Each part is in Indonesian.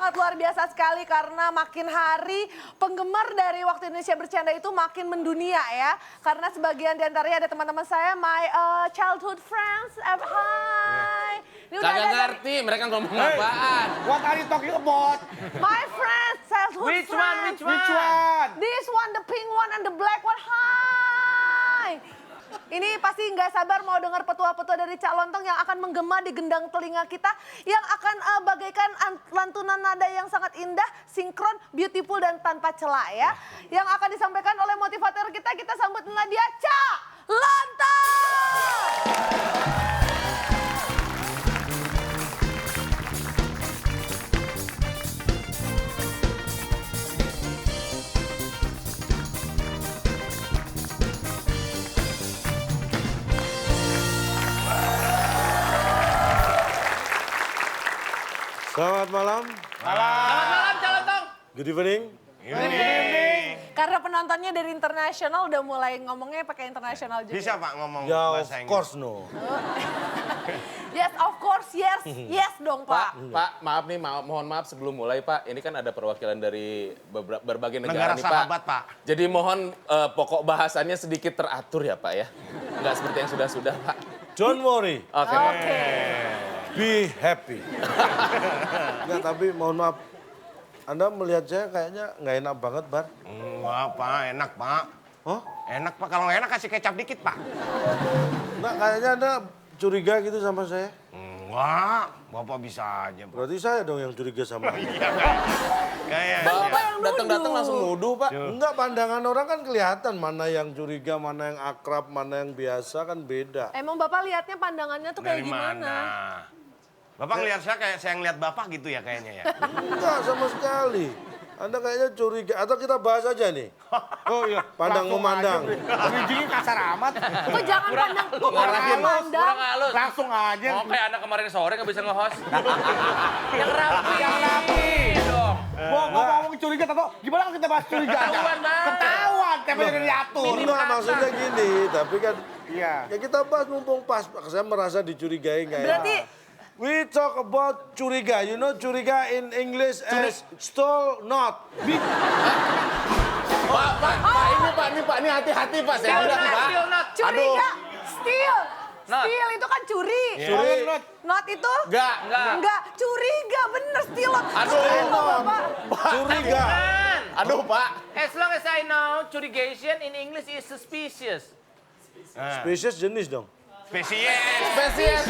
sangat luar biasa sekali karena makin hari penggemar dari Waktu Indonesia Bercanda itu makin mendunia ya. Karena sebagian diantaranya ada teman-teman saya, my childhood friends. Hi. Ini udah Kagak ada ngerti mereka ngomong apaan. What are you talking about? my friends, childhood Which one, friends. which one? Which one? This one, the pink one and the black one. Hi. Ini pasti nggak sabar mau dengar petua-petua dari Cak Lontong yang akan menggema di gendang telinga kita. Yang akan bagaikan lantunan nada yang sangat indah, sinkron, beautiful, dan tanpa celah ya. Yang akan disampaikan oleh motivator kita sambut Nadia Cak Lontong. Selamat malam. Selamat malam, Cak Lontong. Good evening. Karena penontonnya dari internasional udah mulai ngomongnya pakai internasional juga. Bisa Pak ngomong Ya, bahasa of Inggris? course no. Yes, of course, yes. Yes dong, Pak. Pak, maaf nih, mohon maaf sebelum mulai Pak. Ini kan ada perwakilan dari berbagai negara, Negara nih sahabat, Pak. Pak. Jadi mohon pokok bahasannya sedikit teratur ya Pak ya. Nggak seperti yang sudah-sudah Pak. Don't worry, Oke. be happy. Enggak, tapi mohon maaf. Anda melihat saya kayaknya nggak enak banget, Bar. Enggak Pak, enak Pak. Oh? Enak Pak, kalau nggak enak kasih kecap dikit Pak. Enggak, kayaknya Anda curiga gitu sama saya. Enggak, Bapak bisa aja Pak. Berarti saya dong yang curiga sama Anda. Iya kayaknya. Bapak yang Datang-datang nuduh. langsung nuduh Pak. Enggak, pandangan orang kan kelihatan mana yang curiga, mana yang akrab, mana yang biasa kan beda. Emang Bapak lihatnya pandangannya tuh kayak Dari gimana? mana? Bapak ngeliat saya kayak saya ngeliat Bapak gitu ya kayaknya ya. Enggak sama sekali. Anda kayaknya curiga. Atau kita bahas aja nih. Oh iya, Pandang memandang. Bridgingnya kasar amat. Kok jangan pandang, Kurang pandang. halus. Langsung aja. Oh, kayak anak kemarin sore nggak bisa nge-host. Yang rapi. dong. Mau ngomong curiga atau gimana kalau kita bahas curiga? Ketahuan, Bang. Ketahuan, temanya udah diatur. Enggak, maksudnya gini. Tapi kan Iya. ya kita bahas mumpung pas. Saya merasa dicurigai nggak enak. Berarti We talk about curiga. You know curiga in English as stole not. Pak, ini hati-hati Pak. Saya bilang Pak. curiga, steal. Not. Steal itu kan curi. Curi. Not itu? Enggak. Enggak, curiga bener steal. Aduh. Steal, Bapak. Curiga. Aduh Pak. As long as I know, curigation in English is suspicious. Spesies jenis dong. Spesies. Spesies.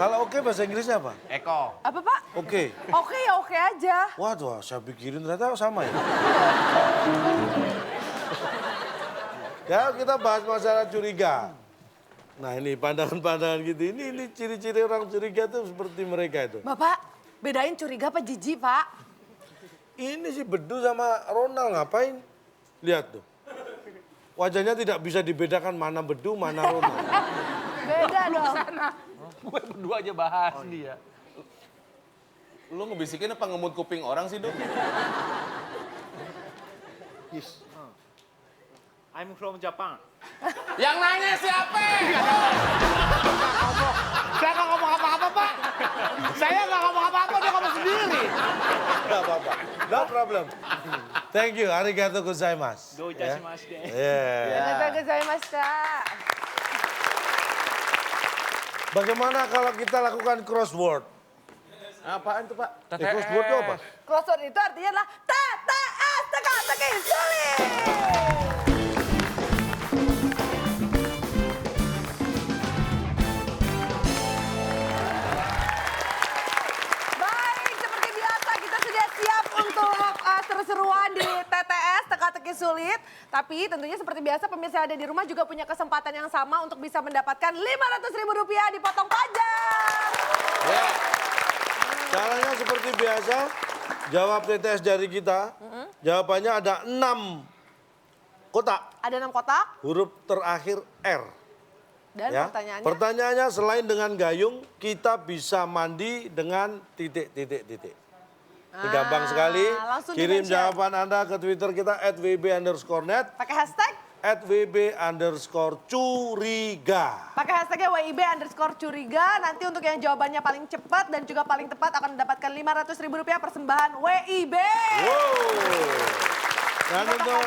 Kalau oke bahasa Inggrisnya apa? Eko. Apa, Pak? Oke. Oke ya oke aja. Waduh, saya pikirin ternyata sama ya. Ya, kita bahas masalah curiga. Nah, ini pandangan-pandangan gitu. Ini ciri-ciri orang curiga tuh seperti mereka itu. Bapak, bedain curiga apa jijik, Pak? Ini si Bedu sama Ronald ngapain? Lihat tuh. Wajahnya tidak bisa dibedakan mana Bedu, mana Ronald. Beda dong. Gue berdua aja bahas dia. Lu ngebisikin apa ngemut kuping orang sih, Dok? Yes. I'm from Japan. Yang nanya siapa? Saya nggak ngomong apa-apa, Pak. Saya nggak ngomong apa-apa, dia ngomong sendiri. Enggak apa-apa. No problem. Thank you. Arigato gozaimasu. Do itashimashite. Yeah. Arigatou gozaimashita. Bagaimana kalau kita lakukan crossword? Apaan tuh, Pak? Crossword itu apa? Crossword itu artinya adalah TTS, teka-teki sulit. Baik, seperti biasa kita sudah siap untuk seru-seruan di TTS, teka-teki sulit. Tapi tentunya seperti biasa pemirsa yang ada di rumah juga punya kesempatan yang sama untuk bisa mendapatkan Rp500.000 dipotong pajak. Ya. Caranya seperti biasa, jawab TTS dari kita. Jawabannya ada 6 kotak, Ada 6 kotak huruf terakhir R. dan Ya. pertanyaannya. Pertanyaannya selain dengan gayung, kita bisa mandi dengan titik. Ini gampang sekali. langsung Kirim di-mention. jawaban Anda ke Twitter kita @wb_net. Pakai hashtag @wb_curiga. Pakai hashtagnya WIB_curiga. Nanti untuk yang jawabannya paling cepat dan juga paling tepat akan mendapatkan Rp500.000 persembahan WIB. Dan untuk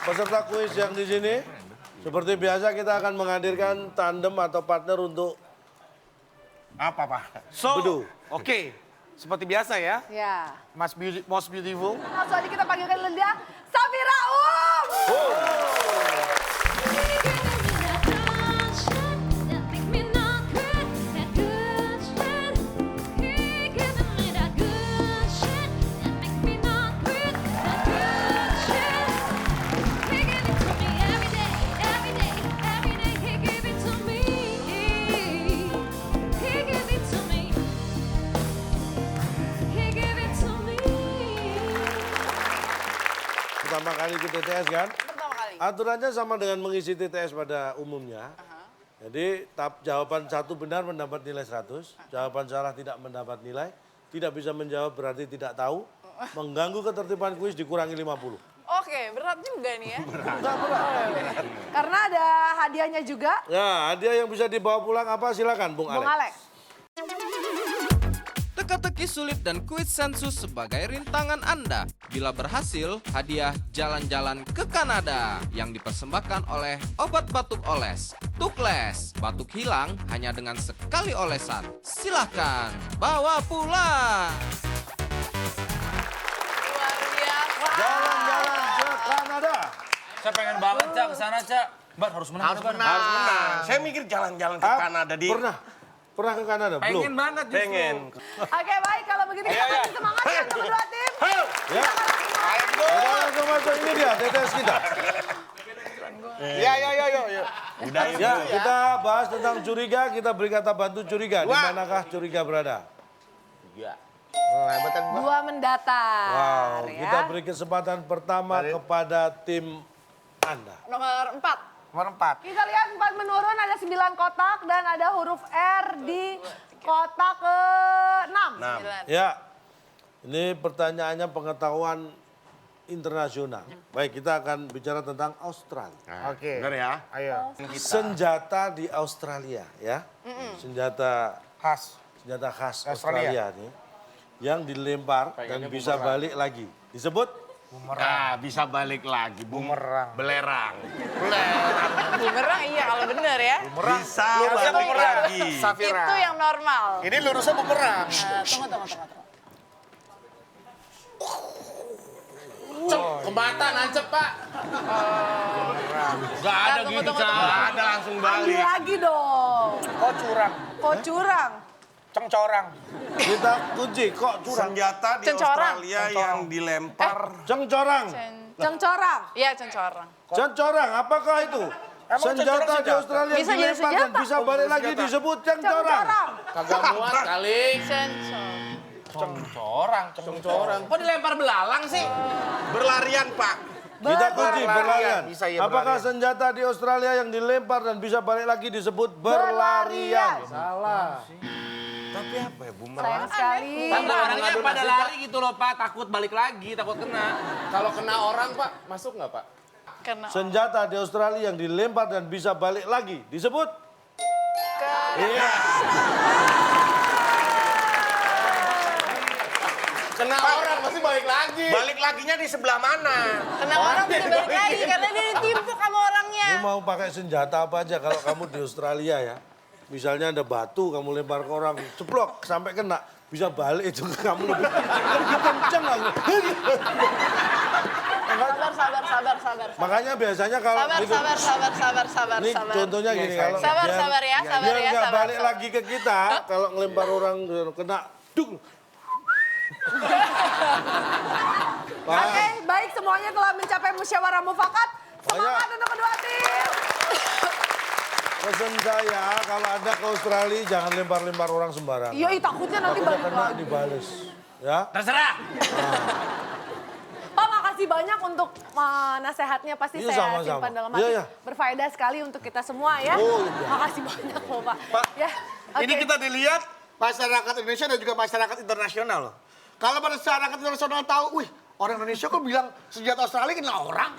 peserta kuis yang di sini, seperti biasa kita akan menghadirkan tandem atau partner untuk Apa, Pak? bedu. Oke. Seperti biasa ya, Ya. most beautiful. Langsung aja kita panggilkan dia, Safira Pertama kali ikut TTS kan? Pertama kali. Aturannya sama dengan mengisi TTS pada umumnya. Jadi jawaban satu benar mendapat nilai 100, jawaban salah tidak mendapat nilai, tidak bisa menjawab berarti tidak tahu, mengganggu ketertiban kuis dikurangi 50. Oke, berat juga nih ya. Enggak berat. Karena ada hadiahnya juga, Ya, hadiah yang bisa dibawa pulang apa silakan Bung Bung Alex. Alex. Teka-teki sulit dan kuis sensus sebagai rintangan Anda. Bila berhasil, hadiah jalan-jalan ke Kanada yang dipersembahkan oleh obat batuk oles. Tukles, batuk hilang hanya dengan sekali olesan. Silahkan, bawa pulang. Luar biasa. Jalan-jalan ke Kanada. Saya pengen banget, Cak, ke sana, Cak. Bar, harus menang. Harus menang. Saya mikir jalan-jalan ke Kanada di... Pernah ke Kanada? Belum? Pengen banget justru. Pengen. Oke, baik, kalau begitu kita kasih semangat ya untuk kedua tim. Ya. Langsung masuk, ini dia TTS kita. Ya. Udah Ya, kita bahas tentang curiga, kita beri kata bantu curiga. Di manakah curiga berada? Dua mendatar Wow, ya. kita beri kesempatan pertama kepada tim Anda. Nomor 4. Nomor 4. Kita lihat 4 menurun, ada 9 kotak dan ada huruf R di kotak ke-6. Ya, ini pertanyaannya pengetahuan internasional. Baik, kita akan bicara tentang Australia. Oke. Benar ya? Ayo. Senjata di Australia, ya. Senjata Khas. khas Australia nih. Yang dilempar dan bisa balik lagi. Disebut Nah, bisa balik lagi. Bumerang. Belerang. Bumerang iya kalau bener ya. Bisa balik lagi. Safira. Itu yang normal. Ini lurusnya bumerang. Tunggu. Ke mata nancep, Pak. Gak ada Tunggu, gitu, tunggu. Gak ada langsung Ambil balik. lagi dong. Kok curang? Kok curang? Cengcorang. kita kunci kok curang. Senjata di Cencorang. Australia yang dilempar. Cengcorang. Cengcorang. Iya, cencorang. Cengcorang, apakah itu? Senjata di Australia Bisa jadi dilempar dan senjata. bisa balik lagi disebut cengcorang. Cengcorang. Kagak muat kali. Cencor. Cengcorang. Kok dilempar belalang sih? Berlarian, Pak. Kita kunci berlarian. Bisa ya Apakah berlarian. senjata di Australia yang dilempar dan bisa balik lagi disebut berlarian? Tapi apa ya, Sayang sekali. Tanda orangnya pada lari gitu loh, Pak. Takut balik lagi, takut kena. Kalau kena orang, Pak, masuk nggak, Pak? Kena. Senjata di Australia yang dilempar dan bisa balik lagi disebut? Iya. Kena orang pasti balik lagi. Balik laginya di sebelah mana? Kena orang bisa balik lagi karena dia ditimpuk sama orangnya. Lu mau pakai senjata apa aja kalau kamu di Australia ya. Misalnya ada batu, kamu lempar ke orang, ceplok sampai kena, bisa balik itu ke kamu lebih kenceng aku. Sabar. Makanya biasanya kalau gitu, Sabar. ini contohnya gini kalau Sabar biar ya. nggak balik lagi ke kita, kalau ngelempar orang kena, duk. Oke, baik semuanya telah mencapai musyawarah mufakat. Semangat untuk kedua tim. Pesan saya kalau Anda ke Australia jangan lempar-lempar orang sembarangan. Iya, takutnya nanti Takutnya balik kena lagi. dibales. Ya. Terserah. Pak, makasih banyak untuk nasehatnya. Pasti Iya, saya sama-sama. simpan dalam Iya, hati. iya. Berfaedah sekali untuk kita semua ya. Oh, iya. Makasih banyak loh, Pak. Pak, Ya, Ini oke. kita dilihat masyarakat Indonesia dan juga masyarakat internasional loh. Kalau masyarakat internasional tahu, wih Orang Indonesia kok bilang senjata Australia kena orang?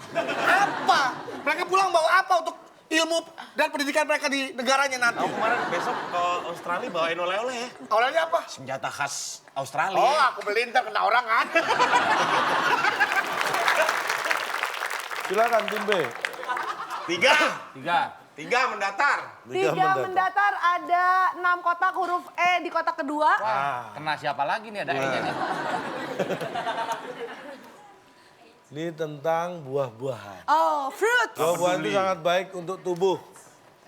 Apa? Mereka pulang bawa apa untuk ilmu dan pendidikan mereka di negaranya nanti? Kemarin besok ke Australia bawain oleh-oleh ya. Olehnya apa? Senjata khas Australia. Oh, aku beliin ntar kena orang kan? Silakan tim B. Tiga mendatar. Tiga mendatar ada 6 kotak huruf E di kotak kedua. Kena siapa lagi nih ada E-nya nih? Ini tentang buah-buahan. Oh, fruit. Buah-buahan itu sangat baik untuk tubuh.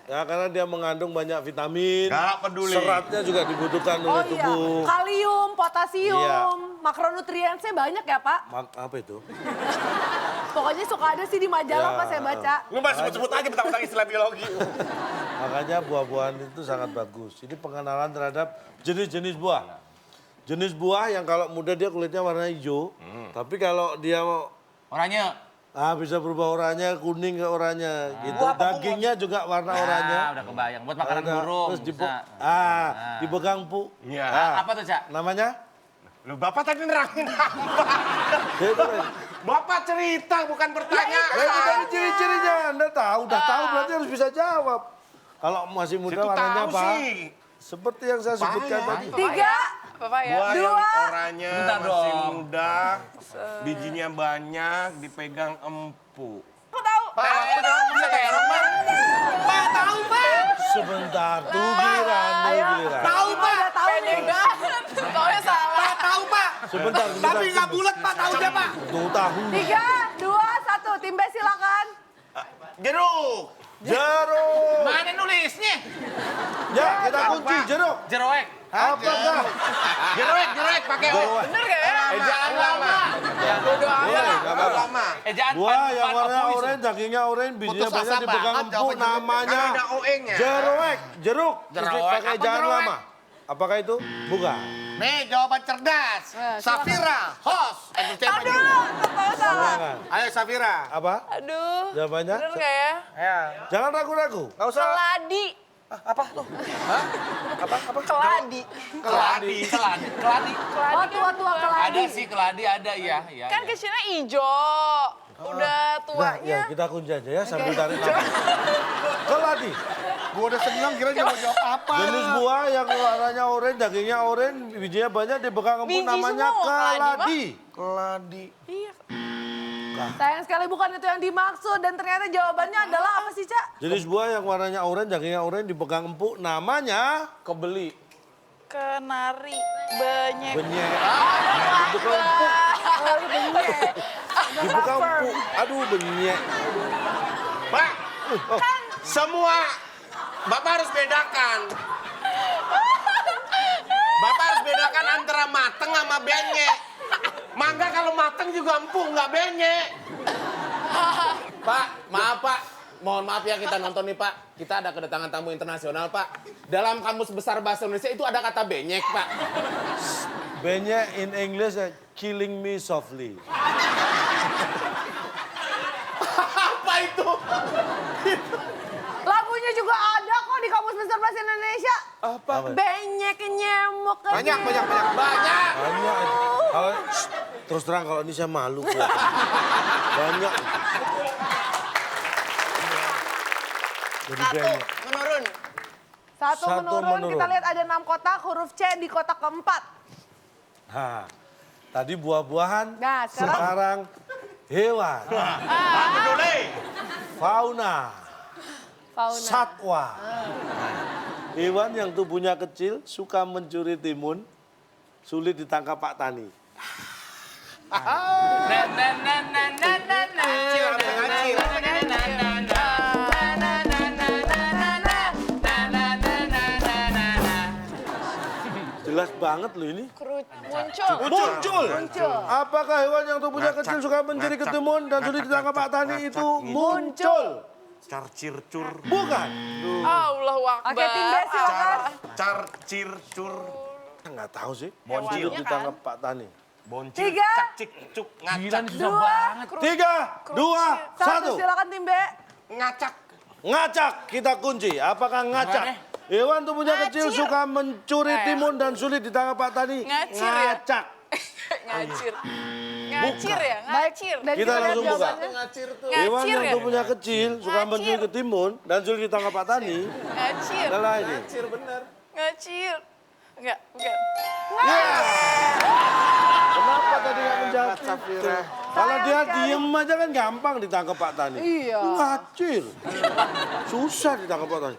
Ya, karena dia mengandung banyak vitamin. Nggak peduli. Seratnya juga dibutuhkan Oh oleh iya, tubuh. kalium, potasium, Iya. makronutriensnya banyak ya Pak. Apa itu? Pokoknya suka ada sih di majalah Ya, pas saya baca. Lu masih sebut-sebut aja bentang-bentang istilah biologi. Makanya buah-buahan itu sangat bagus. Ini pengenalan terhadap jenis-jenis buah. Jenis buah yang kalau muda dia kulitnya warna hijau. Tapi kalau dia Oranye. bisa berubah oranye, kuning ke oranye gitu. Dagingnya juga warna oranye. Nah, udah kebayang. Buat makanan Ada- burung. Terus bisa. dipegang pu. Iya. Apa tuh, Cak? Namanya? Lu Bapak tadi nerangin apa? Ya, itu kan. Bapak cerita bukan bertanya. Ya, itu dari ciri-cirinya. Anda tahu, udah tahu berarti harus bisa jawab. Kalau masih muda Itu warnanya tahu apa? sih. Seperti yang saya sebutkan tadi. 3, Bapak ya. Buah yang Dua. oranye Bentar masih dong. muda, bijinya banyak, dipegang empuk. aku tahu. Bisa kayak Roma. Pak, tahu Pak. Sebentar, tuh giliran, giliran. Tahu Pak. Udah tahu nih. Taunya salah. Pak, tahu Pak. Sebentar, Tapi nggak bulat Pak, tahunya Pak. Tuh tahu. 3, 2, 1. Tim B silakan. Jeruk. Jeruk. Mana nulisnya? Ya, kita kunci jeruk. Jeroek. Apakah? Jeroek pakai O. Bener gak ya? Ejaan lama. Bodo amat. Boleh, nggak apa-apa. Lama. Ejaan Buah yang warna pan- oranye, dagingnya oranye, bijinya Putus asa banyak dipegang banget empuk, jawaban jeruk. namanya Kan ada OE-nya. jeruk. Jeruk. Jeroek, Pakai apa jangan jeroek? lama. Apakah itu? Bukan. Nih jawaban cerdas. Safira, host. Entertainment Aduh, Group. tahu salah. Bukan. Ayo Safira. Apa? Aduh. Jawabannya? Bener gak ya? Jangan ragu-ragu. Nggak usah. Keladi. Apa tuh? Keladi. Keladi. Keladi. Oh, tua-tua Ada keladi. sih keladi ada ya. Iya. Kan kecilnya hijau. Udah Nah, ya tuanya. kita kunci aja ya sambil tarik nafas. Keladi. Gue udah seneng kira dia mau jawab apa. Jenis buah yang warnanya oranye, dagingnya oranye, bijinya banyak dipegang empuk, Biji namanya semua, keladi. Keladi. Iya. Sayang sekali bukan itu yang dimaksud dan ternyata jawabannya adalah apa sih, Cak? Jenis buah yang warnanya oranye, dagingnya oranye, dipegang empuk, namanya Kebeli. Kenari. Benyek. benyek. Dipegang empuk, dipegang empuk. Aduh, benyek. Pak, semua Bapak harus bedakan. Bapak harus bedakan antara mateng sama benyek. Mangga kalau mateng juga empuk, nggak benyek. Pak, maaf Pak. Mohon maaf ya kita nonton nih Pak. Kita ada kedatangan tamu internasional Pak. Dalam kamus besar bahasa Indonesia itu ada kata benyek Pak. Benyek in English, killing me softly. Apa itu? Lagunya juga ada kok di Kamus Besar Bahasa Indonesia. Apa? Benyek nyemuk. Banyak. Banyak. Banyak. Kalau, terus terang kalau ini saya malu. Bu. Banyak. Jadi Satu. benyek. Menurun. Satu Satu menurun. menurun. Kita lihat ada 6 kotak, huruf C di kotak keempat. Nah, tadi buah-buahan, Nah, sekarang- sekarang hewan, Pak peduli. fauna, Fauna. satwa. Hewan yang tubuhnya kecil, suka mencuri timun, sulit ditangkap Pak Tani. Jelas banget loh ini. Muncul. Muncul. Muncul. Apakah hewan yang tubuhnya kecil suka mencuri ketimun dan sulit ditangkap Pak Tani itu muncul? Carcircur. Bukan. Allahu Akbar. Oke, tim B silakan. Carcircur. Nggak tahu sih. Hewannya Sulit kan. ditangkap Pak Tani. Boncil. 3, Cak cik cuk ngacak. 3, 2, 1. silakan tim B. Ngacak. Ngacak, kita kunci. Apakah ngacak? Hewan tubuhnya kecil suka mencuri timun dan sulit ditangkap Pak Tani. Ngacir ya? Ngacak. Ngacir. Ngacir ya? Ngacir. Dan Kita lihat langsung buka. jawabannya. Ngacir tuh. Hewan Ngacir yang ya? tubuhnya kecil, suka Ngacir. mencuri ketimun, dan sulit ditangkap Pak Tani Ngacir. adalah ini. Ngacir bener. Ngacir. Enggak, bukan. Kenapa tadi nggak menjawab itu? Kalau dia diem aja kan gampang ditangkap Pak Tani. Iya. Ngacir. Susah ditangkap Pak Tani.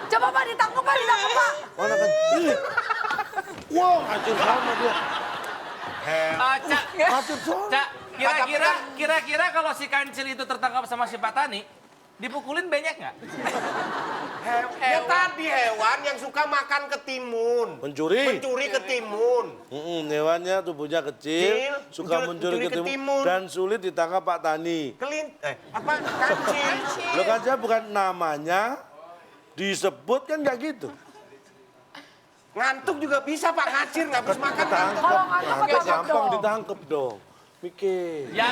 Coba Pak ditangkap Pak. Mana kan? Ih. Wow, ngacir sama dia. Cak, Ngacir sama. Cak, kira-kira kalau si kancil itu tertangkap sama si Pak Tani, dipukulin banyak nggak? Ya tadi hewan yang suka makan ketimun. Mencuri. Mencuri ketimun. Hewannya tubuhnya kecil, Kecil, suka mencuri mencuri ketimun, ketimun. dan sulit ditangkap Pak Tani. Apa? Kancil. Lo kan saya bukan namanya disebut kan nggak gitu. Ngantuk juga bisa Pak, ngacir, nggak habis makan ngantuk. Kalau ngantuk Ngantuk ketangkap gampang dong. ditangkap dong. Mikir. Ya.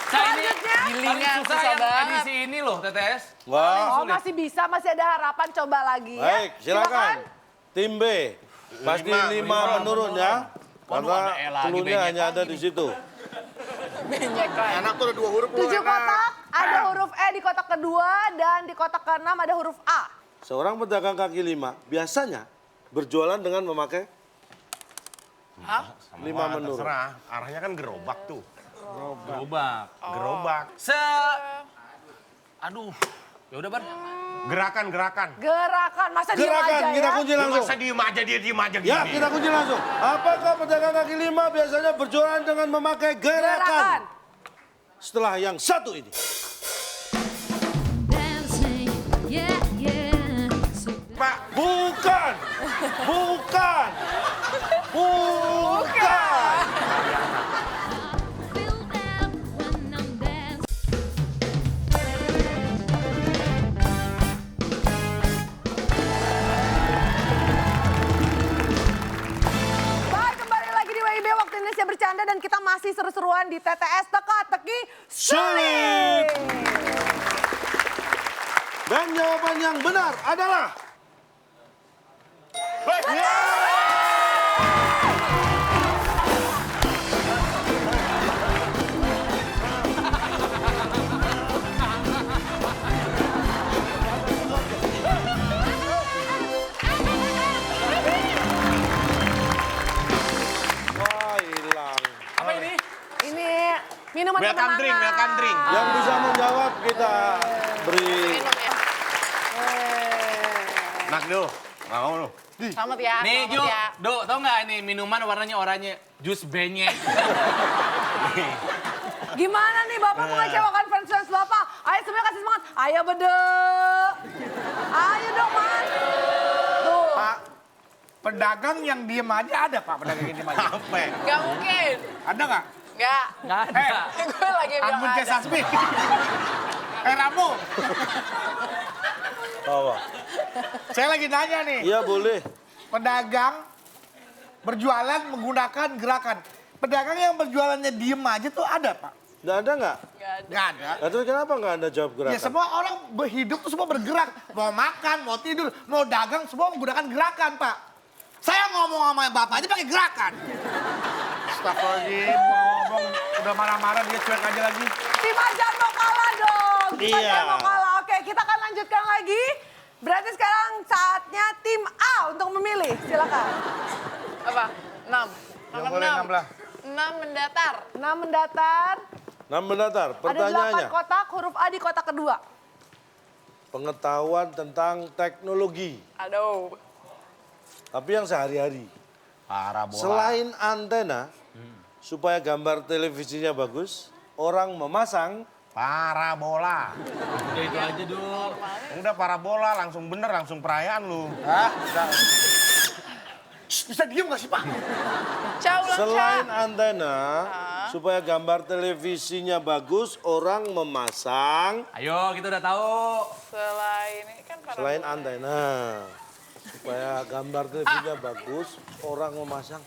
Cak, ini Selanjutnya. paling Gilingan, susah susah yang banget. edisi ini loh, Tetes. Wah. Oh masih bisa, masih ada harapan, coba lagi ya. Baik, silakan. Tim B. Pasti 5 menurun ya. Karena ada E lagi, cluenya banyak hanya ada di situ. Banyak kan. Enak tuh ada 2 huruf lu 7 enak. kotak, ada huruf E di kotak kedua dan di kotak ke-6 ada huruf A. Seorang pedagang kaki 5 biasanya berjualan dengan memakai 5 menurun. Terserah, arahnya kan gerobak tuh. Gerobak. Gerobak. Aduh, ya udah Bar. Gerakan. Gerakan, masa diem Gerakan, aja kita ya? kunci Dia langsung. masa diem aja, dia diem aja gini. Ya, kita kunci langsung. Apakah pedagang kaki 5 biasanya berjualan dengan memakai gerakan? Gerakan. Setelah yang satu ini. Dancing, yeah, yeah. So Pak, Bukan. Bukan. Bukan. feel that when I'm dancing. Baik, kembali lagi di WIB Waktu Indonesia Bercanda dan kita masih seru-seruan di TTS Teka-Teki Sulit. Dan jawaban yang benar adalah... Wah, hilang. Apa ini? Ini minuman welcome drink. Yang bisa menjawab kita beri... Minum ya. Nak lu, nggak mau lu. Selamat ya. Nih, Ju, selamat ya. Do, tau nggak ini minuman warnanya oranye? Jus benyek. Gimana nih Bapak mengecewakan fans-fans Bapak? Ayo semuanya kasih semangat. Ayo bede. Ayo dong Mas. Tuh. Pak, pedagang yang diem aja ada Pak, pedagang yang diem aja. Apa? Gak mungkin. Ada nggak? Gak. Nggak ada. Gue lagi bilang Ambon ada. Kesasmi. Ramu. Apa? Saya lagi nanya nih. Iya, boleh. Pedagang berjualan menggunakan gerakan. Pedagang yang berjualannya diem aja tuh ada Pak? Nggak ada nggak? Gak ada. Nggak ada. Nah, terus kenapa nggak Anda jawab gerakan? Ya semua orang berhidup tuh semua bergerak. Mau makan, mau tidur, mau dagang, semua menggunakan gerakan Pak. Saya ngomong sama Bapak aja pakai gerakan. Astagfirullahaladzim, mau ngomong udah marah-marah dia cuek aja lagi. Tim Ajar mau kalah dong. Tim Iya. Ajar mau kalah. Oke, kita akan lanjutkan lagi. Berarti sekarang saatnya tim A untuk memilih. Silakan. Apa? 6. Yang Nomor boleh 6. 16. 6 mendatar. 6 mendatar. 6 mendatar. Ada Pertanyaannya, 8 kotak, huruf A di kotak kedua. pengetahuan tentang teknologi. Aduh. Tapi yang sehari-hari. Parabola. Selain antena, supaya gambar televisinya bagus, orang memasang Parabola. Udah itu aja, Du. Udah parabola, langsung bener, langsung perayaan lu. Hah? Bisa diem gak sih Pak? Cah, ulang selain Cah. antena, supaya gambar televisinya bagus, orang memasang Ayo, kita udah tahu. Selain ini kan para selain antena. Supaya gambar televisinya bagus, orang memasang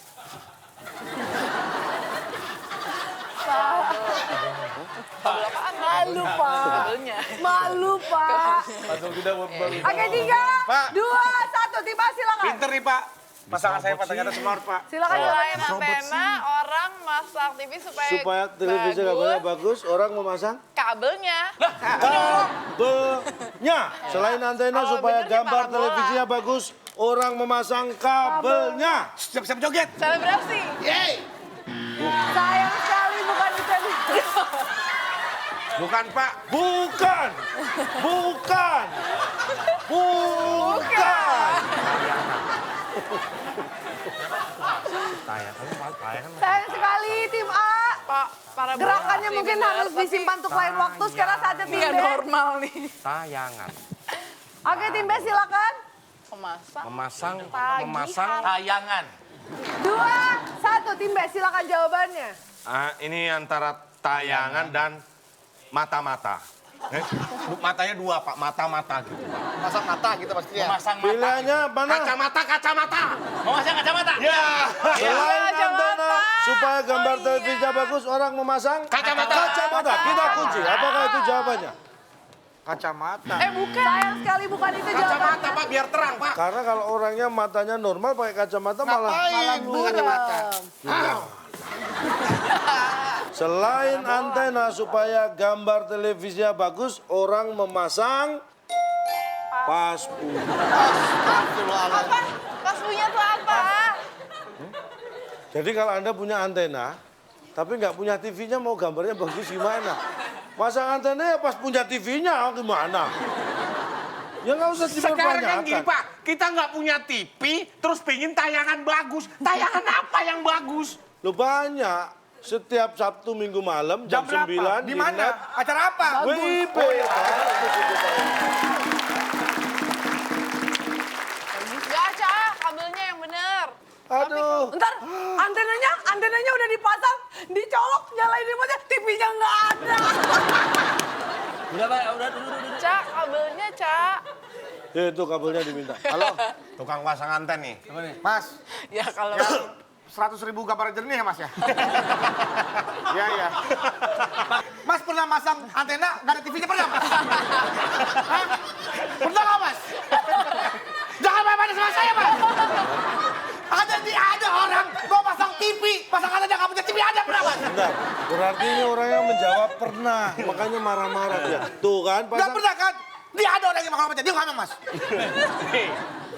Malu, Pak. kabelnya. Malu, Pak. Langsung tidak baru. Oke, 3, 2, 1. Tim A silakan. Pinter nih Pak. Pasangan saya Pak ternyata smart Pak. Silakan Selain jawabannya. antena, orang masang TV Supaya televisi kabelnya bagus, orang memasang kabelnya. kabelnya. Selain antena Kalau supaya bener sih gambar parabola. televisinya bagus, orang memasang kabelnya. Siap-siap joget. Selebrasi. Yeay. Sayang sekali bukan itu. Bukan Pak. Bukan, bukan, bukan. Sayang sekali tim A. Pak, para Gerakannya mungkin harus disimpan untuk lain waktu. Sekarang saatnya tim Nggak B. normal nih. Tayangan. Oke tim B silakan. Memasang. Memasang Tayangan. 2, 1 tim B silakan jawabannya. ini antara tayangan dan mata-mata. Matanya dua Pak, mata-mata gitu. Pasang mata gitu pastinya. Memasang mata. Pilihannya mana? Kacamata. Memasang kacamata. Ya. Selain antena, supaya gambar televisinya bagus, orang memasang Kacamata. Kacamata. Kita kunci. Apakah itu jawabannya? Kacamata. Bukan. Sayang sekali bukan itu Kacamata jawabannya. Pak, biar terang Pak. Karena kalau orangnya matanya normal pakai kacamata malah Kacamata. Selain antena supaya gambar televisinya bagus, orang memasang paspu. Apa? Paspunya tuh apa? Jadi kalau Anda punya antena, tapi nggak punya TV-nya, mau gambarnya bagus gimana? Masang antena ya pas punya TV-nya gimana? Ya nggak usah Sekarang kan gini diperbanyakan. Pak, kita nggak punya TV, terus pingin tayangan bagus. Tayangan apa yang bagus? Lo banyak. Setiap Sabtu Minggu malam jam, 9 Di mana? net Acara apa? WIP. Enggak, Cak. Kabelnya yang bener. Aduh. Ntar antenanya udah dipasang, dicolok, nyalain remote-nya, TV-nya nggak ada. Udah Pak, udah. Cak, kabelnya, Cak. Ya, itu kabelnya diminta. Halo, Tukang pasang anten nih. Mas. Ya kalau Ya, 100.000 gambar jernih ya Mas ya? Iya, iya. Mas pernah masang antena, nggak ada TV-nya pernah Mas? Hah? Pernah nggak Mas? Jangan main-main sama saya Mas! Ada orang mau pasang TV, pasang antena nggak punya TV, ada pernah Mas? Bentar, berarti ini orangnya menjawab pernah, makanya marah-marah dia. Tuh kan, Nggak pasang. pernah kan? Dia ada orang yang mau dia ngomong Mas.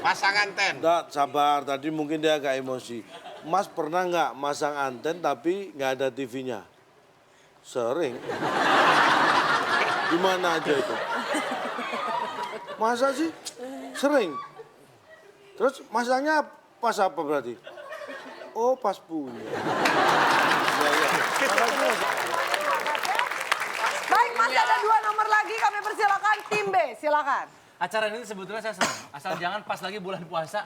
Pasang anten. Nggak, sabar, tadi mungkin dia agak emosi. Mas pernah nggak masang anten tapi nggak ada TV-nya? Sering. Di mana aja itu? Masa sih? Sering. Terus masangnya pas apa berarti? Oh, pas punya. Ya, ya. Baik, masih ada 2 nomor lagi, kami persilakan tim B, silakan. Acara ini sebetulnya saya senang. Asal jangan pas lagi bulan puasa.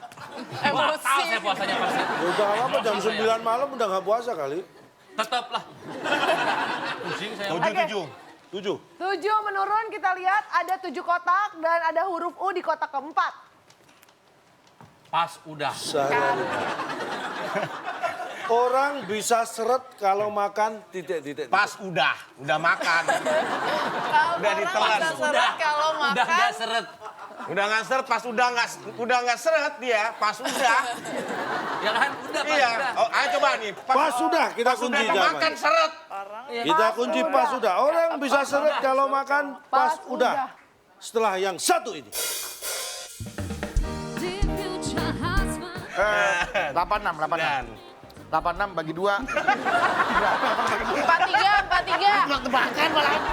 Emosi. Batal saya puasanya pasti. Ya udah apa jam 9 malam udah nggak puasa kali. Tetap lah. Pusing saya. 7. 7 menurun, kita lihat ada 7 kotak dan ada huruf U di kotak keempat. Pas udah. Sehari-hari. Orang bisa seret kalau makan titik-titik. Pas udah makan. Kalau Udah orang ditelan. bisa seret kalau Udah makan. nggak seret. Udah nggak seret, pas udah nggak seret dia, pas udah. Ya kan? Udah pas Iya. udah. Oh, ayo coba nih. Pas sudah kita Pas kunci udah makan jawabannya. seret. Kita kunci pas sudah. Orang bisa seret kalau makan pas udah. Setelah yang satu ini. Deep future has fun. 86. 86 bagi 2. 43. Tebakan malah.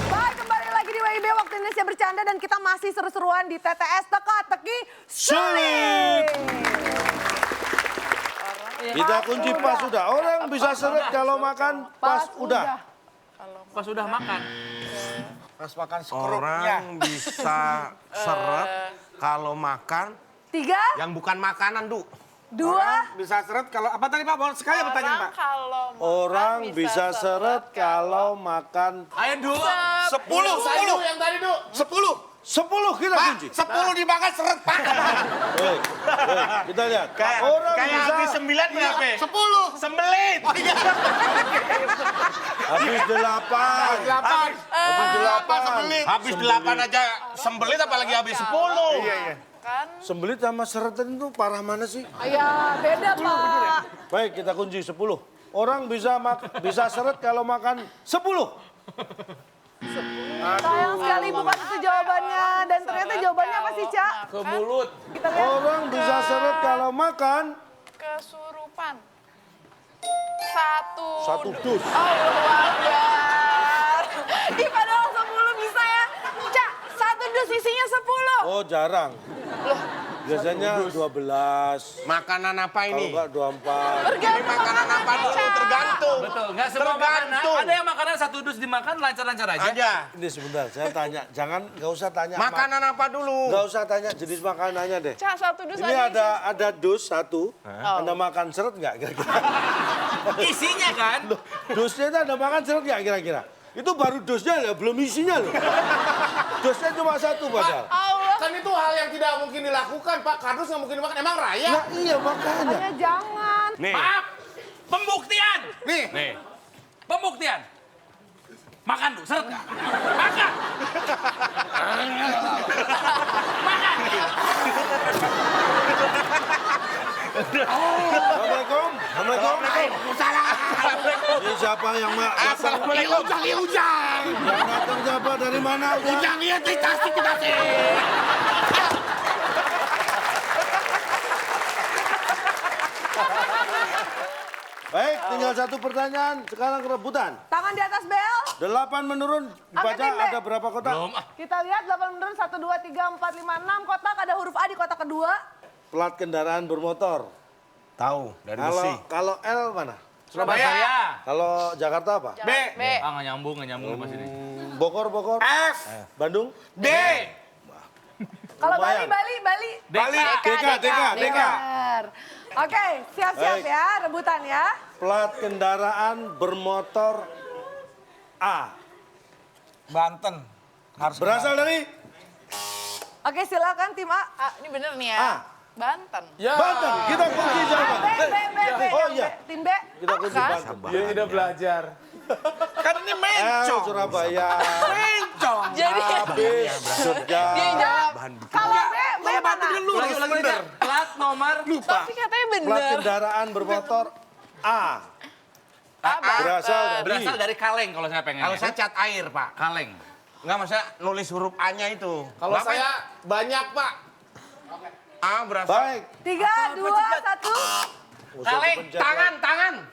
Baik, kembali lagi di WIB Waktu Indonesia Bercanda dan kita masih seru-seruan di TTS Teka-Teki Sulit. Kita kunci pas sudah. Orang bisa seret kalau makan pas udah. Pas udah makan. Pas makan skrupnya. Orang bisa seret kalau makan 3, yang bukan makanan, Du. 2, Bisa seret kalau apa tadi Pak? Mohon sekali pertanyaan Pak. Kalau makan Orang bisa seret kalau makan. Ayo dua. 10. Yang tadi, Du. 10. 10 kita Pak, kunci. 10 dimakan seret, Pak. Baik, kita lihat. Orang bisa habis 9 berapa? 10. Sembelit. Oh iya. habis 8. 8. Habis 8. Sembelit. Habis 8 aja sembelit apalagi habis 10. Iya. Sembelit sama seretan itu parah mana sih? Ya, beda Pak. Baik, kita kunci 10. Orang bisa seret kalau makan 10. Sayang sekali bukan itu jawabannya. Dan ternyata jawabannya apa sih, Cak? Ke mulut. Kita lihat. Orang bisa seret kalau makan Kesurupan. 1 dus. Allah Akbar. Ih, padahal 10 bisa ya. Cak, 1 dus isinya 10. Oh, jarang. Biasanya 12. Makanan apa Kalau ini? enggak 24. Ini makanan apa dulu? Tergantung. Betul, nggak semua makanan. Tergantung. Ada yang makanan 1 dus dimakan lancar-lancar aja. Aja. Ini sebentar, saya tanya. Nggak usah tanya. Makanan apa dulu? Nggak usah tanya jenis makanannya deh. Cak, 1 dus Ini ada dus 1. Anda makan seret nggak kira-kira? Isinya kan? Dusnya itu Anda makan seret nggak kira-kira? Itu baru dusnya loh, belum isinya loh. Dusnya cuma 1 padahal. Kan itu hal yang tidak mungkin dilakukan, Pak. Kardus nggak mungkin dimakan. Emang raya? Ya iya makanya. Makanya jangan. Nih. Maaf, pembuktian. Nih. Nih. Pembuktian. Makan tuh, seret nggak? Makan. Makan. Assalamualaikum. Ini siapa yang makan? Ujang. Yang datang siapa? Dari mana? Ujang, iya, tasik kita sih. Baik, tinggal 1 pertanyaan. Sekarang kerebutan. Tangan di atas bel. 8 menurun. Dibaca Angkatin, Be. ada berapa kotak? Belum. Kita lihat 8 menurun 1, 2, 3, 4, 5, 6 kotak. Ada huruf A di kotak kedua. Plat kendaraan bermotor. Tahu dari besi. Kalau L mana? Surabaya. Kalau Jakarta apa? B. Ah, nggak nyambung pas ini. Bogor. F. Bandung. D. Kalau Bali, Lumayan. Bali. DK. Benar. Oke, siap-siap Baik. ya, rebutan ya. Plat kendaraan bermotor A. Banten. Harus Berasal dari Oke, silakan tim A. Ini bener nih ya. A. Banten. Ya. Banten. Kita kunci jawaban. B. Oh iya. Tim B. Kita kunci Kan? Banten. Dia tidak belajar. Kan ini L mencong. Surabaya. Mencong. Jadi Habis Jogja. dia jawab. Kalau B mana? Lagi bener. Plat nomor. Tapi katanya Plat bener. kendaraan bermotor A. Berasal dari kaleng kalau saya pengen. Kalau saya cat air, Pak. Kaleng. Enggak, maksudnya nulis huruf A-nya itu. Kalau Bapak saya banyak, Pak. A berasal. Baik. 3, 2, 1. Kaleng, tangan.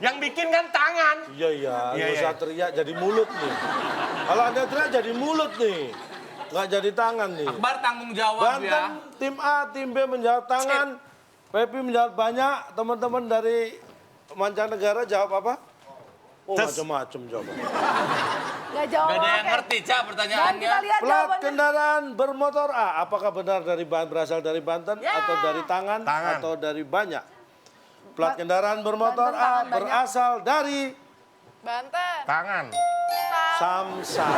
Yang bikin kan tangan. Iya, Iya, nggak iya. usah teriak jadi mulut nih. Kalau Anda teriak jadi mulut nih. Nggak jadi tangan nih. Akbar tanggung jawab Banten, ya. tim A, tim B menjawab tangan. Pepi menjawab banyak. Teman-teman dari mancanegara jawab apa? Oh, macam-macam jawab. Gak jawab. Gak ada yang oke. ngerti, Cak, Dan pertanyaannya. kita lihat Plat jawabannya. kendaraan bermotor A. Apakah benar berasal dari Banten atau dari tangan, Tangan. atau dari banyak? Plat kendaraan bermotor Banten, A tangan banyak. berasal dari Banten. Tangan. Samsat.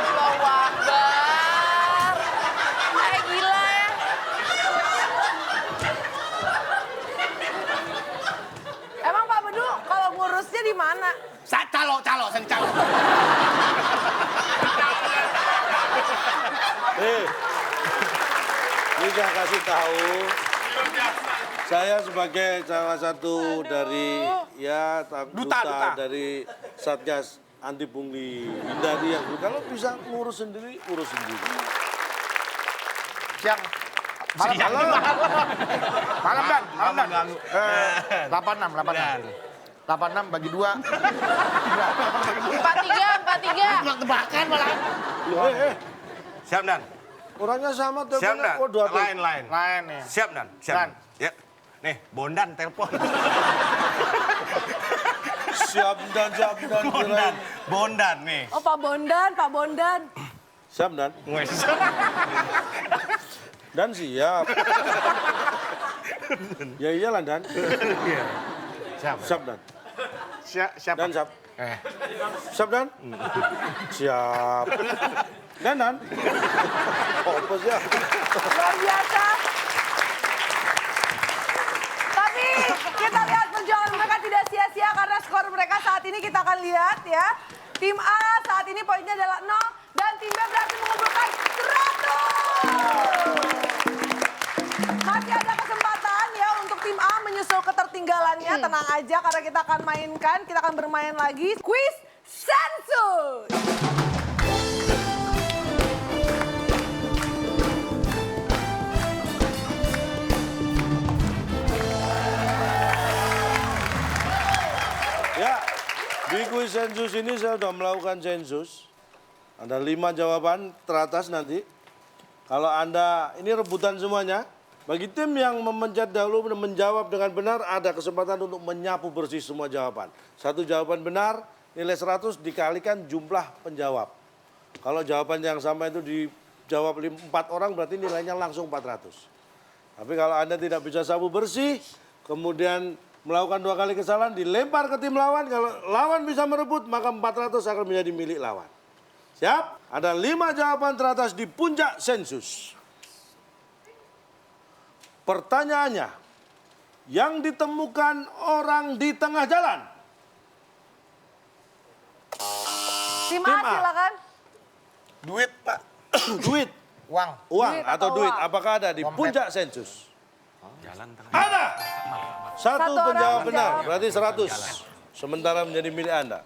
Allahu Akbar. Kayak gila ya. Emang Pak Bedu kalau ngurusnya di mana? Calo. Ini saya kasih tahu. Saya sebagai salah satu dari duta dari Satgas Anti Pungli hindari yang kalau bisa ngurus sendiri, urus sendiri. Siang. Malam. Malam dan. 86 bagi 2. 43. Tebakan malah. Siap, Dan. Orangnya sama Siap, teleponnya. Dan. Oh, dua telepon. Lain. Lain nih. Siap, Dan. Siap. Dan. Ya. Nih, Bondan telepon. Siap dan kirain. Bondan nih. Oh Pak Bondan. Siap dan. Wes. Dan siap. Ya iyalah dan. Siap. Siap dan. Siapa? Dan siap. Siap dan? Siap. Danan. Apa sih? Luar biasa. Tapi kita lihat perjuangan mereka tidak sia-sia karena skor mereka saat ini kita akan lihat ya. Tim A saat ini poinnya adalah 0 dan tim B berhasil mengumpulkan 100. Masih ada kesempatan ya untuk tim A menyusul ketertinggalannya. Tenang aja karena kita akan bermain lagi Quiz Sensus. Ya, di kuis sensus ini saya sudah melakukan sensus. Ada 5 jawaban teratas nanti. Kalau Anda, ini rebutan semuanya. Bagi tim yang memencet dahulu dan menjawab dengan benar, ada kesempatan untuk menyapu bersih semua jawaban. 1 jawaban benar, nilai 100 dikalikan jumlah penjawab. Kalau jawaban yang sama itu dijawab 4 orang, berarti nilainya langsung 400. Tapi kalau Anda tidak bisa sapu bersih, kemudian melakukan 2 kali kesalahan, dilempar ke tim lawan. Kalau lawan bisa merebut, maka 400 akan menjadi milik lawan. Siap? Ada 5 jawaban teratas di puncak sensus. Pertanyaannya, yang ditemukan orang di tengah jalan. Tim Tim A A. silakan. Duit, Pak. Duit. Uang. Uang Duit atau atau duit, uang? apakah ada di Dompet. puncak sensus? Jalan tengah. Ada. Satu Satu orang penjawab benar, menjawab. berarti 100. Sementara menjadi milik Anda.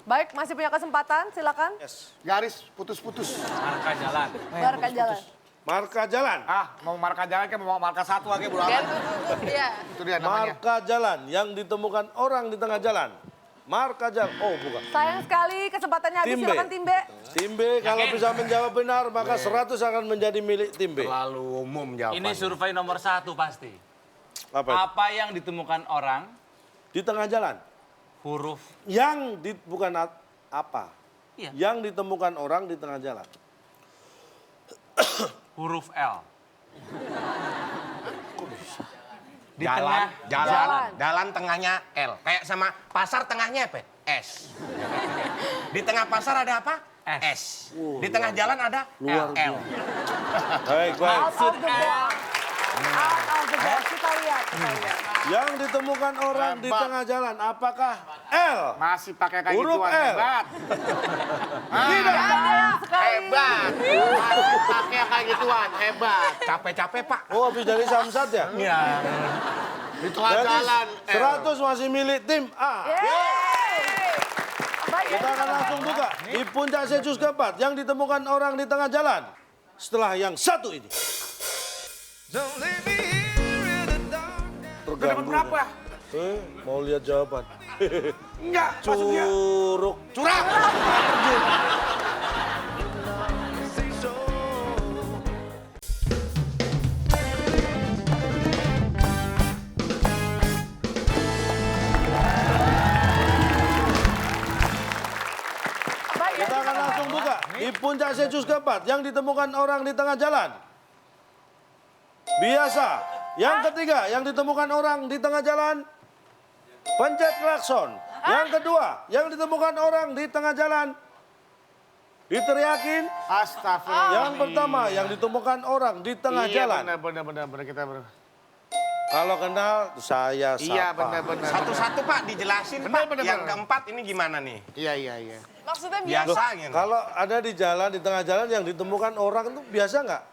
Baik, masih punya kesempatan, silakan. Yes. Garis putus-putus. Marka jalan. Barca jalan. Marka jalan. Mau marka jalan kan mau marka 1 lagi bodo amat. Iya. Itu dia namanya. Marka jalan yang ditemukan orang di tengah jalan. Marka jalan. Oh, bukan. Sayang sekali kesempatannya habis, Tim B. silakan tim B. Tim B kalau bisa menjawab benar, maka 100 akan menjadi milik tim B. Terlalu umum jawabannya. Ini survei nomor 1 pasti. Apa itu? Apa yang ditemukan orang Di tengah jalan. huruf Yang bukan apa. Iya. Yang ditemukan orang di tengah jalan. huruf L. Di jalan, tengah jalan tengahnya L. Kayak sama pasar tengahnya apa? S. Di tengah pasar ada apa? S. Di tengah jalan ada Luar L. Baik, baik. Out of the box. Out of the box, kita lihat. Yang ditemukan orang di tengah jalan, apakah L? Masih pakai kayak Huruf gituan, L. hebat. Tidak. Hebat. Pakai kayak gituan, hebat. Capek-capek, Pak. Oh, habis dari Samsat ya? Iya. Di tengah Berarti jalan L. 100 masih milik tim A. Baik, Kita akan langsung buka. Di puncak sensus keempat, yang ditemukan orang di tengah jalan. Setelah yang satu ini. Terganggu. Berapa? Mau lihat jawaban. Enggak, maksudnya. Curug. Curang. baik. Kita akan langsung buka. Di puncak sensus keempat, yang ditemukan orang di tengah jalan. Biasa. Yang ketiga, yang ditemukan orang di tengah jalan. Pencet klakson. Yang kedua, yang ditemukan orang di tengah jalan. Diteriakin. Astagfirullah. Yang pertama, yang ditemukan orang di tengah jalan. Benar kita benar. Kalau kenal, saya sapa. Iya benar. Satu-satu, Pak, dijelasin, Bener, Pak. bener, Yang bener. keempat ini gimana nih? Iya. Maksudnya Biasa Loh, gitu. kalau ada di jalan, di tengah jalan yang ditemukan orang itu biasa nggak?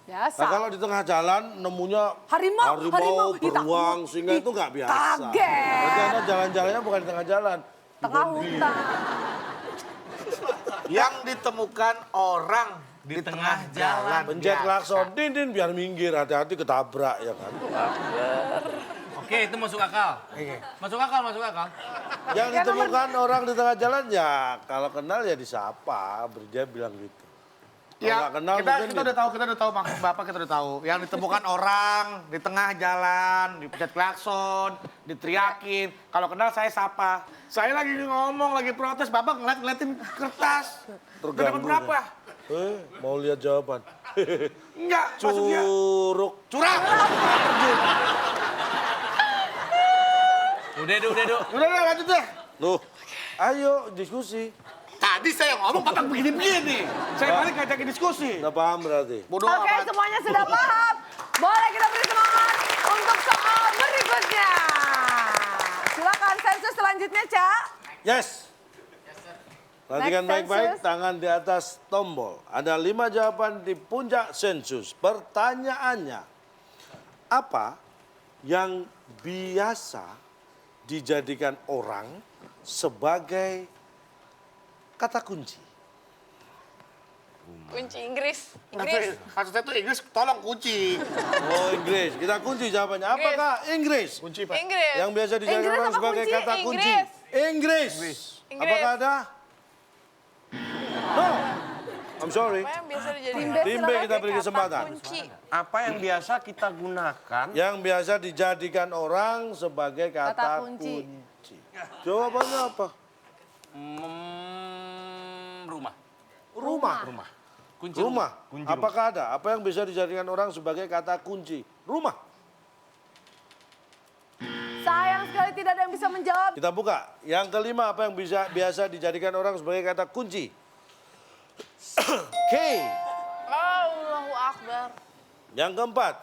Biasa. Nah kalau di tengah jalan nemunya Harimau. beruang, sehingga itu nggak biasa. Kaget. Berarti Anda jalan-jalannya bukan di tengah jalan. Tengah hutan. Yang ditemukan orang Di tengah jalan. Pencet klakson, din biar minggir, hati-hati ketabrak ya kan. Oke, itu masuk akal. Masuk akal. Yang ditemukan orang di tengah jalan ya kalau kenal ya disapa, dia bilang gitu. Kalau Ya, nggak kenal kita mungkin udah tahu maksud Bapak, kita udah tahu. Yang ditemukan orang di tengah jalan, dipencet klakson, diteriakin. Kalau kenal saya sapa. Saya lagi ngomong, lagi protes, Bapak ngeliatin kertas. Udah dapat Terganggu berapa? mau lihat jawaban. Enggak, maksudnya. Curug. Curang! Udah, Du. Udah lanjut deh. Loh, ayo diskusi. Tadi saya ngomong Bapak begini-begini. Saya balik ngajakin diskusi. Udah paham berarti? Bodoh Oke, amat. semuanya sudah paham. Boleh kita beri semangat untuk soal berikutnya. Silakan sensus selanjutnya, Cak. Yes. Perhatikan Next baik-baik, sensus. tangan di atas tombol. Ada 5 jawaban di puncak sensus. Pertanyaannya, apa yang biasa dijadikan orang sebagai kata kunci? Kunci Inggris. Tapi maksud saya tuh Inggris, tolong kunci. Oh, Inggris. Kita kunci jawabannya. Apakah Inggris? Kunci, Pak. Inggris. Yang biasa dijadikan Inggris orang apa sebagai kunci? kata kunci. Inggris. Inggris. Inggris. Apakah ada? No. I'm sorry. Apa yang biasa dijadikan Tim B, Tim B kita beri kata kesempatan. kunci? Apa yang biasa kita gunakan? Yang biasa dijadikan orang sebagai kata, Kata kunci. kunci. Jawabannya apa? Rumah. Rumah. Kunci Rumah. Kunci Apakah ada? Apa yang bisa dijadikan orang sebagai kata kunci? Rumah. Sayang sekali tidak ada yang bisa menjawab. Kita buka. Yang kelima, apa yang biasa dijadikan orang sebagai kata kunci? K. Allahu Akbar. Yang keempat,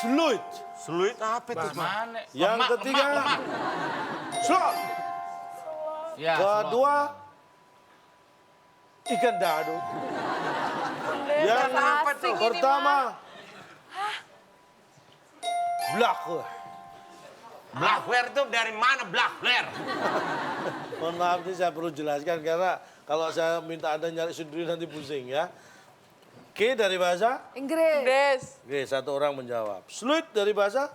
sluit. Sluit apa itu? Mana? Yang Lemak, ketiga, lemak, lemak. slot. Ya, Kedua, ikan dado. Yang Asing ini, pertama, blackware. Blackware itu dari mana Blackware? Mohon maaf nih saya perlu jelaskan karena kalau saya minta Anda nyari sendiri nanti pusing ya. K dari bahasa? Inggris. Inggris. Oke, satu orang menjawab. Sluit dari bahasa?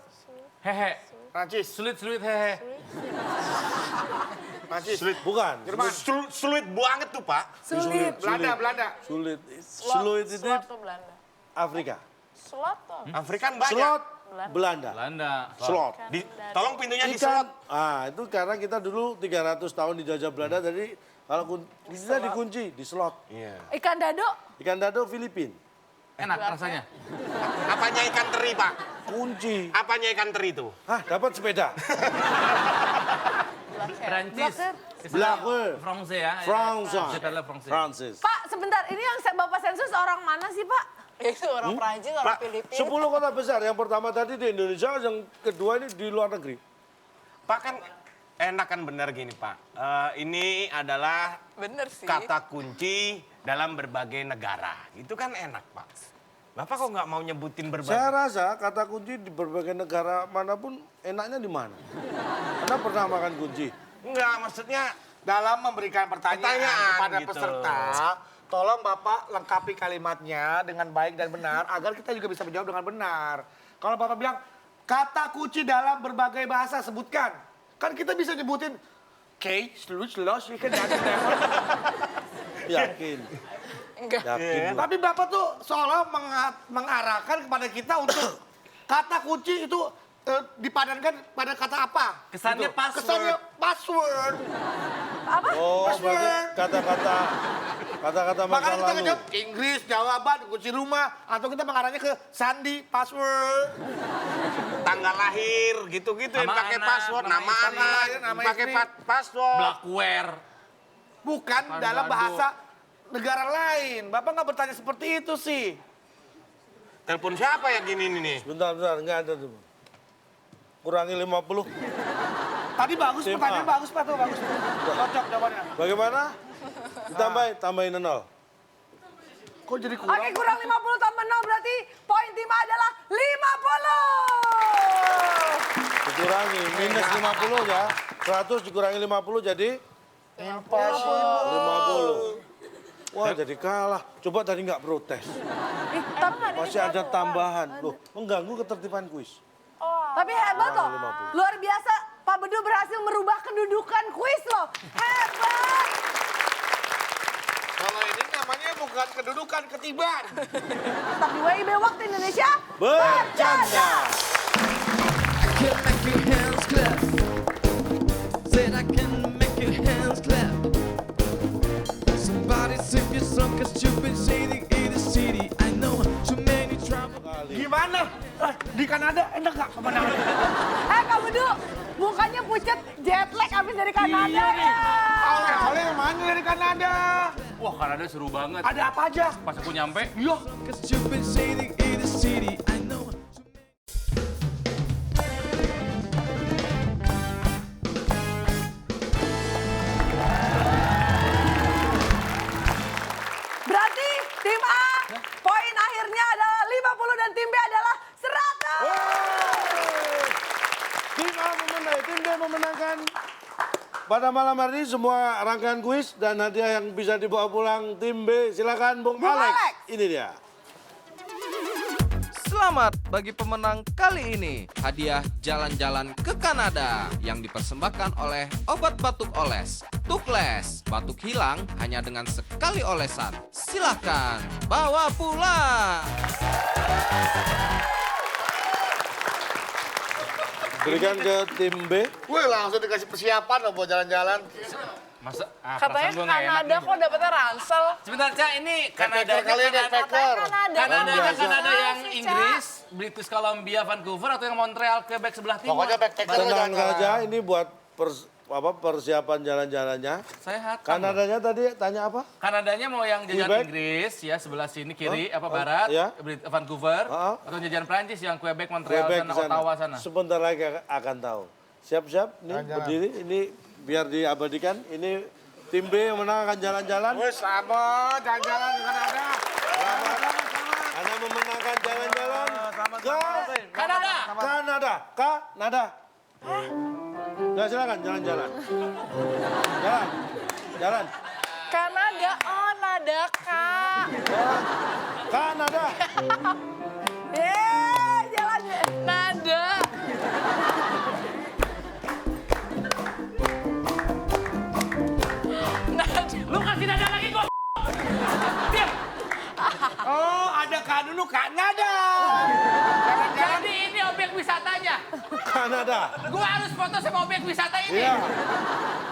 Hehe. Prancis. Sulit hehe. Prancis. Bukan. Sulit banget tuh, Pak. Sulit. Belanda. Sulit. Sluit itu Slot tuh Belanda. Afrika. Slot tuh. Afrikan banyak. Slot Belanda. Belanda. Slot. Tolong pintunya diselot. Ah, itu karena kita dulu 300 tahun dijajah Belanda, jadi kalau kita dikunci di slot. Iya. Ikan dado. Ikan dado Filipin. Enak rasanya. Apanya ikan teri, Pak? Kunci. Apanya ikan teri itu? Hah, dapat sepeda. Prancis. Blackware. Francais ya. Francis. C'est parle français. Francis. Pak, sebentar. Ini yang Bapak sensus orang mana sih, Pak? Itu orang Prancis, orang Pak, Filipina. 10 kota besar. Yang pertama tadi di Indonesia, yang kedua ini di luar negeri. Pak kan enak kan benar gini, Pak. Ini adalah Bener sih. kata kunci dalam berbagai negara. Itu kan enak, Pak. Bapak kok nggak mau nyebutin berbagai? Saya rasa kata kunci di berbagai negara manapun enaknya di mana? Anda pernah makan kunci? Enggak, maksudnya Dalam memberikan pertanyaan kepada gitu. peserta, tolong Bapak lengkapi kalimatnya dengan baik dan benar agar kita juga bisa menjawab dengan benar. Kalau Bapak bilang kata kunci dalam berbagai bahasa sebutkan, kan kita bisa nyebutin K, sluit, los, ikan dado. Yakin. Enggak. Yakin. gua. Tapi Bapak tuh seolah mengarahkan kepada kita untuk kata kunci itu dipadankan pada kata apa? Kesannya Gitu. password. Kesannya password. Oh, berarti kata-kata masa Makanya kita lalu. ngejawab Inggris, jawaban, kunci rumah, atau kita mengarahnya ke sandi, password. tanggal lahir gitu-gitu yang Nama pakai anak, password, nama nama istri, anak, nama pakai istri. password. Blackware. Bukan Pandado. dalam bahasa negara lain. Bapak nggak bertanya seperti itu sih. Telepon siapa ya gini nih? Bentar, enggak ada tuh. Kurangi 50. Tadi bagus, Tim pertanyaan A. bagus, Pak, tuh bagus. Cocok jawabannya. Bagaimana? Tambahin 0. Kok jadi kurang? Oke, kurang 50 tambah 0 berarti poin tim A adalah 50. Dikurangi minus 50 ya. 100 dikurangi 50 jadi 50. Wah, jadi kalah. Coba tadi nggak protes. Masih ada tambahan. Loh, mengganggu ketertiban kuis. Tapi hebat loh. 50. Luar biasa. Pak Bedu berhasil merubah kedudukan kuis loh. Hebat. Kalau ini namanya bukan kedudukan, ketiban. Tapi WIB Waktu Indonesia Bercanda. can make your hands clap. Said I can make your hands clap. Somebody sing your song 'cause you've been shading in the city. I know too many trouble. Gimana? Di Kanada enak nggak pemandangannya? Pak Bedu, mukanya pucet jet lag abis dari Kanada ya. Oleh-oleh yang mana dari Kanada? Wah, Kanada seru banget. Ada apa aja? Pas aku nyampe, Iya. Cause you've been sailing in the city, I know. Berarti tim A poin akhirnya adalah 50 dan tim B adalah 100. Tim A memenang, tim B memenangkan. Pada malam hari ini semua rangkaian kuis dan hadiah yang bisa dibawa pulang tim B. Silakan Bung Alex. Alex. Ini dia. Selamat bagi pemenang kali ini. Hadiah jalan-jalan ke Kanada yang dipersembahkan oleh obat batuk oles. Tukles, batuk hilang hanya dengan sekali olesan. Silakan bawa pulang. Berikan ke tim B. Wih, langsung dikasih persiapan loh buat jalan-jalan. masa Katanya perasaan gua nggak enak Kanada nih. kok dapetnya ransel. Sebentar, Cak, ini Kanada Kalian backpacker. Kanada yang sih, Cak. Inggris, British Columbia, Vancouver atau yang Montreal, Quebec sebelah timur? Pokoknya backpacker Tenang jangan saja, ini buat persiapan jalan-jalannya. Sehat. Kanadanya tadi tanya apa? Kanadanya mau yang jajahan Quebec? Inggris ya sebelah sini kiri barat, ya. Vancouver, Oh. atau jajahan Prancis yang Quebec, Montreal Quebec sana, sana. Ottawa sana. Sebentar lagi akan tahu. Siap-siap, nih Jalan-jalan. berdiri. Ini biar diabadikan. Ini tim B yang menang akan jalan-jalan. Wih, selamat jalan-jalan di Kanada. Anda memenangkan jalan-jalan ke Kanada. Kanada. Ya silakan jalan-jalan. Jalan. Kanada, oh nada kak. Kanada. Yeay, jalan. Nada. Lu kasih nada lagi kok. Diam. Oh, ada Kanunu Kanada. Jadi ini objek wisatanya. Kanada. Gua harus foto sama objek wisata ini. Iya.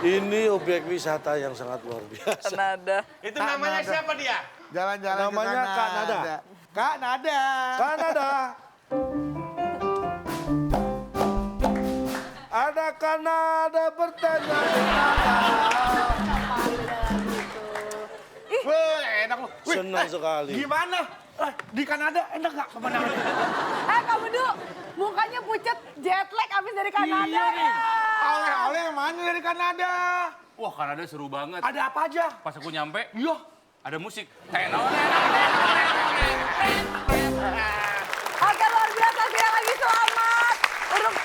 Ini objek wisata yang sangat luar biasa. Nada. Itu namanya siapa dia? Jalan-jalan ke Namanya Kanada. Kanada. Kanada. Kanada. Ada Kanada bertanya. Wih, enak lu. Wih, Senang sekali. gimana? Di Kanada enak nggak pemandangan? Kamu dulu mukanya pucet jet lag abis dari Kanada ya. Oleh-oleh yang mana dari Kanada? Wah, Kanada seru banget. Ada apa aja? Pas aku nyampe, Iya. ada musik. Oke, luar biasa, sekali lagi selamat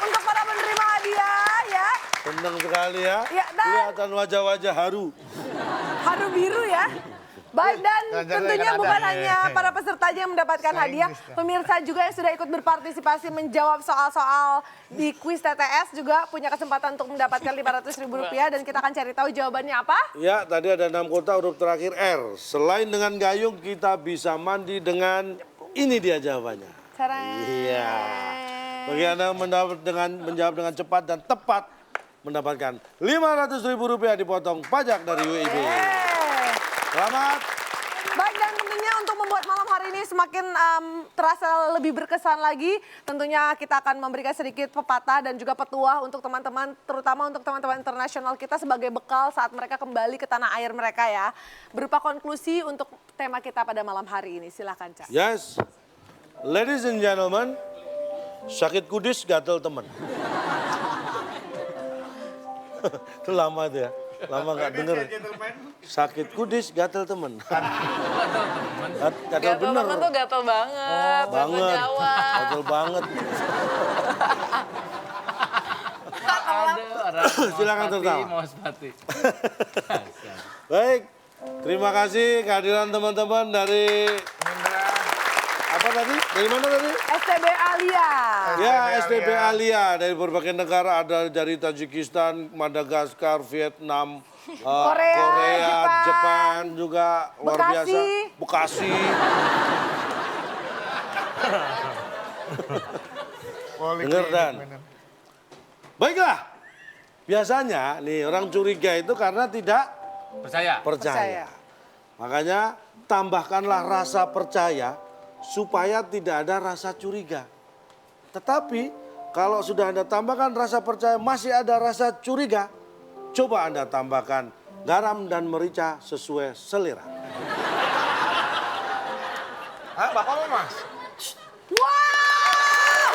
untuk para penerima hadiah ya. Senang sekali ya. Ya, dan- Kelihatan wajah-wajah haru. Haru biru ya. Baik, dan Jalan-jalan tentunya Kanada. bukan hanya para pesertanya yang mendapatkan hadiah, pemirsa juga yang sudah ikut berpartisipasi menjawab soal-soal di kuis TTS juga punya kesempatan untuk mendapatkan Rp500.000 dan kita akan cari tahu jawabannya apa. Ya, tadi ada 6 kota huruf terakhir R. Selain dengan gayung, kita bisa mandi dengan ini dia jawabannya. Caranya. Iya. Bagi Anda menjawab dengan cepat dan tepat, mendapatkan Rp500.000 dipotong pajak dari UIB. Selamat. Baik, dan tentunya untuk membuat malam hari ini semakin terasa lebih berkesan lagi, tentunya kita akan memberikan sedikit pepatah dan juga petuah untuk teman-teman, terutama untuk teman-teman internasional kita sebagai bekal saat mereka kembali ke tanah air mereka ya. Berupa konklusi untuk tema kita pada malam hari ini. Silakan, Cak. Yes. Ladies and gentlemen, sakit kudis gatel temen. Itu lama tuh ya. Lama nggak denger. Sakit kudis gatel temen. Gatel Gatel bener. temen tuh gatel banget. Bahasa Banget. Jawa. Gatel banget. Silakan tertawa. Mau sepati. Baik, terima kasih kehadiran teman-teman dari apa tadi? Dari mana tadi? STB Alia. Ya, STB Alia dari berbagai negara, ada dari Tajikistan, Madagaskar, Vietnam, Korea, Jepang juga luar Bekasi. biasa. Bekasi. Dengar Dan. Baiklah. Biasanya nih orang curiga itu karena tidak Percaya. percaya. Makanya tambahkanlah rasa percaya supaya tidak ada rasa curiga. Tetapi Kalau sudah Anda tambahkan rasa percaya masih ada rasa curiga, coba Anda tambahkan garam dan merica sesuai selera. Hah, Bapak mau Mas? Wow,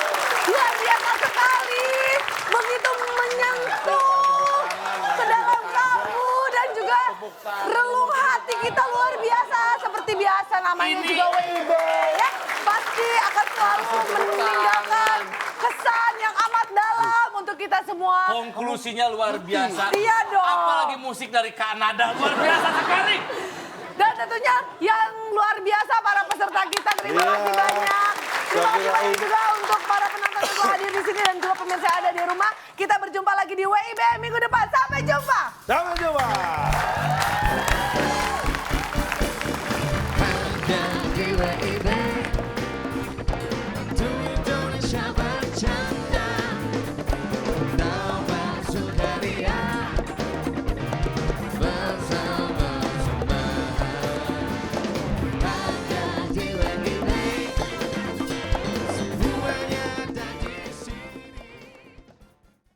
luar biasa sekali. Begitu menyentuh ke dalam kalbu dan juga relung hati kita luar biasa. Seperti biasa namanya juga WIB ya. Pasti akan selalu meninggalkan kesan yang amat dalam untuk kita semua. Konklusinya luar biasa. Iya dong. Apalagi musik dari Kanada luar biasa sekali. Dan tentunya yang luar biasa para peserta kita. Terima kasih banyak. Terima kasih banyak juga untuk para penonton yang telah hadir di sini dan juga pemirsa yang ada di rumah. Kita berjumpa lagi di WIB minggu depan. Sampai jumpa. Sampai jumpa.